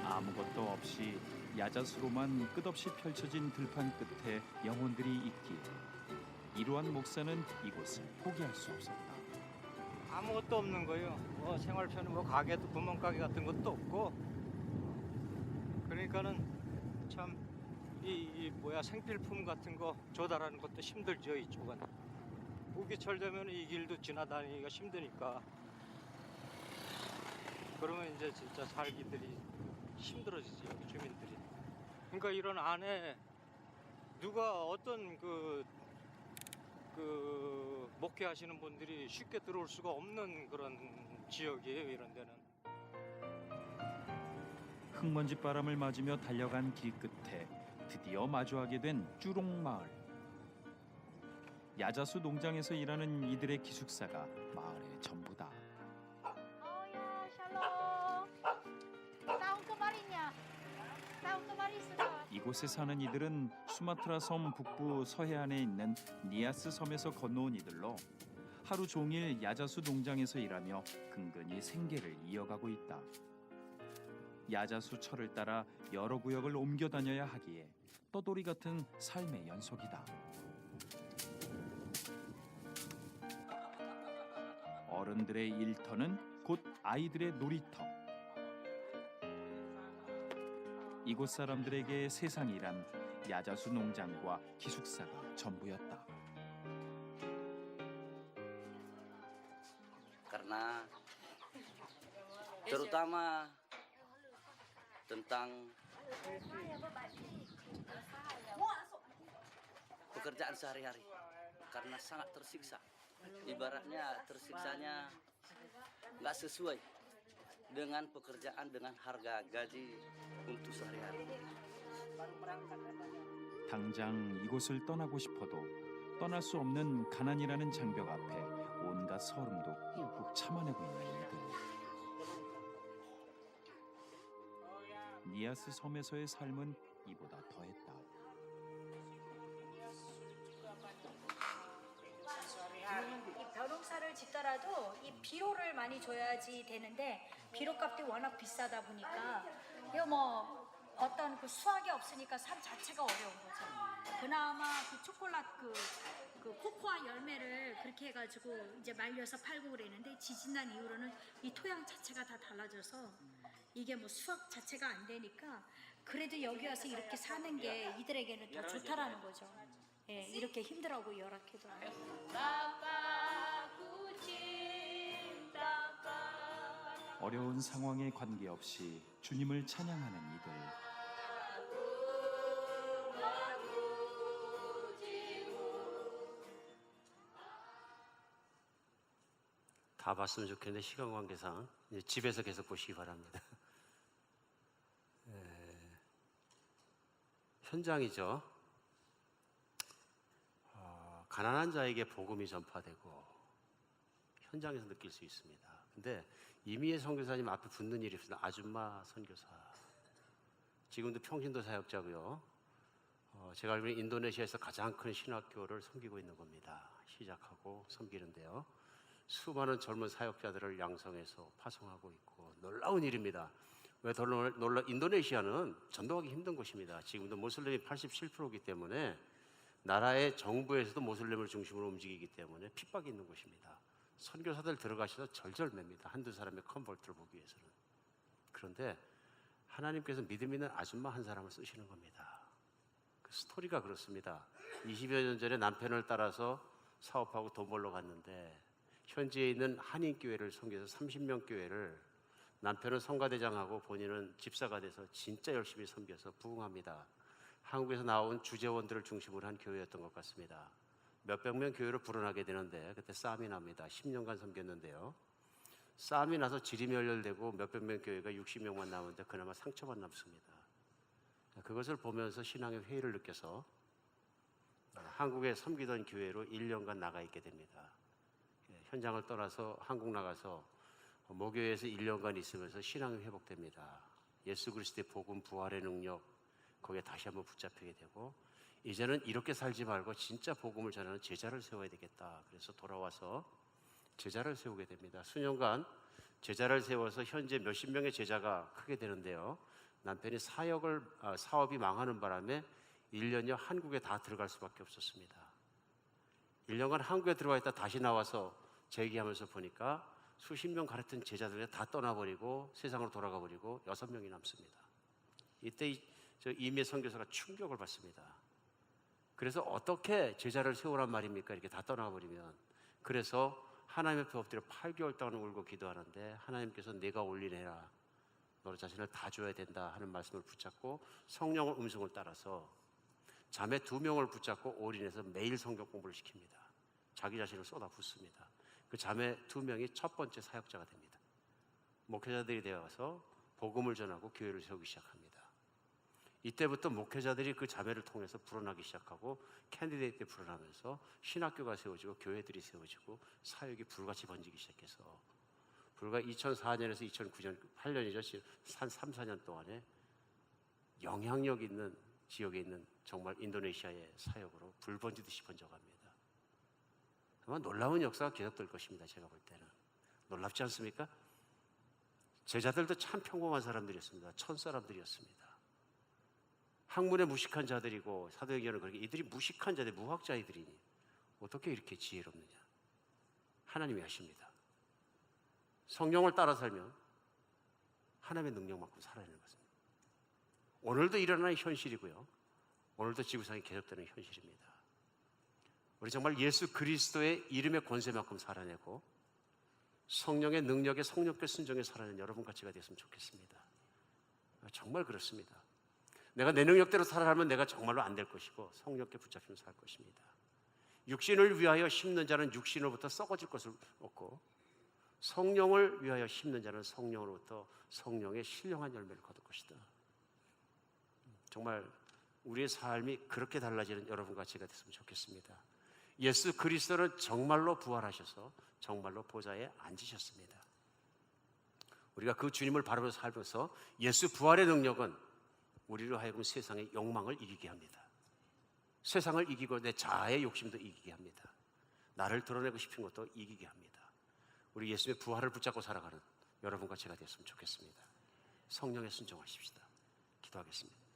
아무것도 없이 야자수로만 끝없이 펼쳐진 들판 끝에 영혼들이 있기에 이루한 목사는 이곳을 포기할 수 없었다. 아무것도 없는 거예요. 뭐 생활편은 뭐 가게도 구멍가게 같은 것도 없고. 그러니까는 참 이 뭐야 생필품 같은 거 조달하는 것도 힘들죠 이쪽은. 우기철 되면 이 길도 지나다니기가 힘드니까. 그러면 이제 진짜 살기들이 힘들어지죠 주민들이. 그러니까 이런 안에 누가 어떤 그 목회하시는 분들이 쉽게 들어올 수가 없는 그런 지역이에요 이런 데는. 흙먼지 바람을 맞으며 달려간 길 끝에 드디어 마주하게 된 쭈롱마을. 야자수 농장에서 일하는 이들의 기숙사가 마을의 전부다. Oh ya, shalom. Tahun kemarinnya. Tahun kemarin sudah. 이곳에 사는 이들은 수마트라 섬 북부 서해안에 있는 니아스 섬에서 건너온 이들로 하루 종일 야자수 농장에서 일하며 근근히 생계를 이어가고 있다. 야자수 철을 따라 여러 구역을 옮겨 다녀야 하기에 떠돌이 같은 삶의 연속이다. 어른들의 일터는 곧 아이들의 놀이터. 이곳 사람들에게 세상이란 야자수 농장과 기숙사가 전부였다. Karena terutama tentang pekerjaan sehari-hari karena sangat tersiksa. Ibaratnya tersiksanya nggak sesuai dengan pekerjaan dengan harga gaji untuk sehari-hari. 당장 이곳을 떠나고 싶어도 떠날 수 없는 가난이라는 장벽 앞에 온갖 서름도 꾹꾹 참아내고 있는 이들. 니아스 섬에서의 삶은 이보다 더했다. 이 벼농사를 짓더라도 이 비료를 많이 줘야지 되는데 비료값이 워낙 비싸다 보니까 이거 뭐 어떤 그 수확이 없으니까 삶 자체가 어려운 거죠. 그나마 그 초콜릿 그 코코아 열매를 그렇게 해가지고 이제 말려서 팔고 그랬는데 지진난 이후로는 이 토양 자체가 다 달라져서 이게 뭐 수확 자체가 안 되니까 그래도 여기 와서 이렇게 사는 게 이들에게는 더 좋다라는 거죠. 예, 이렇게 힘들하고 열악해도. 어려운 상황에 관계없이 주님을 찬양하는 이들. 다 봤으면 좋겠는데 시간 관계상 이제 집에서 계속 보시기 바랍니다. 현장이죠. 가난한 자에게 복음이 전파되고 현장에서 느낄 수 있습니다. 근데 이미애 선교사님 앞에 붙는 일이 있습니다. 아줌마 선교사. 지금도 평신도 사역자고요. 제가 알기로는 인도네시아에서 가장 큰 신학교를 섬기고 있는 겁니다. 시작하고 섬기는데요. 수많은 젊은 사역자들을 양성해서 파송하고 있고 놀라운 일입니다. 왜 더 놀라? 인도네시아는 전도하기 힘든 곳입니다. 지금도 모슬림이 87%이기 때문에 나라의 정부에서도 모슬림을 중심으로 움직이기 때문에 핍박이 있는 곳입니다. 선교사들 들어가셔서 절절맵니다. 한두 사람의 컨버트를 보기 위해서는. 그런데 하나님께서 믿음 있는 아줌마 한 사람을 쓰시는 겁니다. 그 스토리가 그렇습니다. 20여 년 전에 남편을 따라서 사업하고 돈 벌러 갔는데 현지에 있는 한인교회를 섬겨서 30명 교회를 남편은 성가대장하고 본인은 집사가 돼서 진짜 열심히 섬겨서 부흥합니다. 한국에서 나온 주재원들을 중심으로 한 교회였던 것 같습니다. 몇백 명 교회로 불어나게 되는데 그때 싸움이 납니다. 10년간 섬겼는데요. 싸움이 나서 지리멸렬되고 몇백 명 교회가 60명만 남았는데 그나마 상처만 남습니다. 그것을 보면서 신앙의 회의를 느껴서 한국에 섬기던 교회로 1년간 나가 있게 됩니다. 현장을 떠나서 한국 나가서 모교회에서 1년간 있으면서 신앙이 회복됩니다. 예수 그리스도의 복음 부활의 능력 거기에 다시 한번 붙잡히게 되고 이제는 이렇게 살지 말고 진짜 복음을 전하는 제자를 세워야 되겠다. 그래서 돌아와서 제자를 세우게 됩니다. 수년간 제자를 세워서 현재 몇십 명의 제자가 크게 되는데요. 남편이 사업이 망하는 바람에 1년여 한국에 다 들어갈 수밖에 없었습니다. 1년간 한국에 들어와 있다 다시 나와서 재기하면서 보니까 수십 명 가르친 제자들이 다 떠나버리고 세상으로 돌아가 버리고 6명이 남습니다. 이때 저 이미의 선교사가 충격을 받습니다. 그래서 어떻게 제자를 세우란 말입니까? 이렇게 다 떠나버리면. 그래서 하나님 앞에 엎드려 8개월 동안 울고 기도하는데 하나님께서 내가 올인해라. 너 자신을 다 줘야 된다 하는 말씀을 붙잡고 성령의 음성을 따라서 자매 2명을 붙잡고 올인해서 매일 성경 공부를 시킵니다. 자기 자신을 쏟아붓습니다. 그 자매 2명이 첫 번째 사역자가 됩니다. 목회자들이 되어서 복음을 전하고 교회를 세우기 시작합니다. 이때부터 목회자들이 그 자매를 통해서 불어나기 시작하고 캔디데이트에 불어나면서 신학교가 세워지고 교회들이 세워지고 사역이 불같이 번지기 시작해서 불과 2004년에서 2009년 8년이죠. 한 3, 4년 동안에 영향력 있는 지역에 있는 정말 인도네시아의 사역으로 불 번지듯이 번져갑니다. 정말 놀라운 역사가 계속될 것입니다. 제가 볼 때는. 놀랍지 않습니까? 제자들도 참 평범한 사람들이었습니다. 천사람들이었습니다. 학문에 무식한 자들이고 사도행전은 그렇게 이들이 무식한 자들, 무학자이들이니 어떻게 이렇게 지혜롭느냐? 하나님이 하십니다. 성령을 따라 살면 하나님의 능력만큼 살아야 하는 것입니다. 오늘도 일어나는 현실이고요. 오늘도 지구상에 계속되는 현실입니다. 우리 정말 예수 그리스도의 이름의 권세만큼 살아내고 성령의 능력에 성령께 순종에 살아내는 여러분 같이가 됐으면 좋겠습니다. 정말 그렇습니다. 내가 내 능력대로 살아가면 내가 정말로 안 될 것이고 성령께 붙잡히면 살 것입니다. 육신을 위하여 심는 자는 육신으로부터 썩어질 것을 얻고 성령을 위하여 심는 자는 성령으로부터 성령의 신령한 열매를 거둘 것이다. 정말 우리의 삶이 그렇게 달라지는 여러분 같이가 됐으면 좋겠습니다. 예수 그리스도는 정말로 부활하셔서 정말로 보좌에 앉으셨습니다. 우리가 그 주님을 바라보며 살면서 예수 부활의 능력은 우리로 하여금 세상의 욕망을 이기게 합니다. 세상을 이기고 내 자아의 욕심도 이기게 합니다. 나를 드러내고 싶은 것도 이기게 합니다. 우리 예수의 부활을 붙잡고 살아가는 여러분과 제가 됐으면 좋겠습니다. 성령에 순종하십시다. 기도하겠습니다.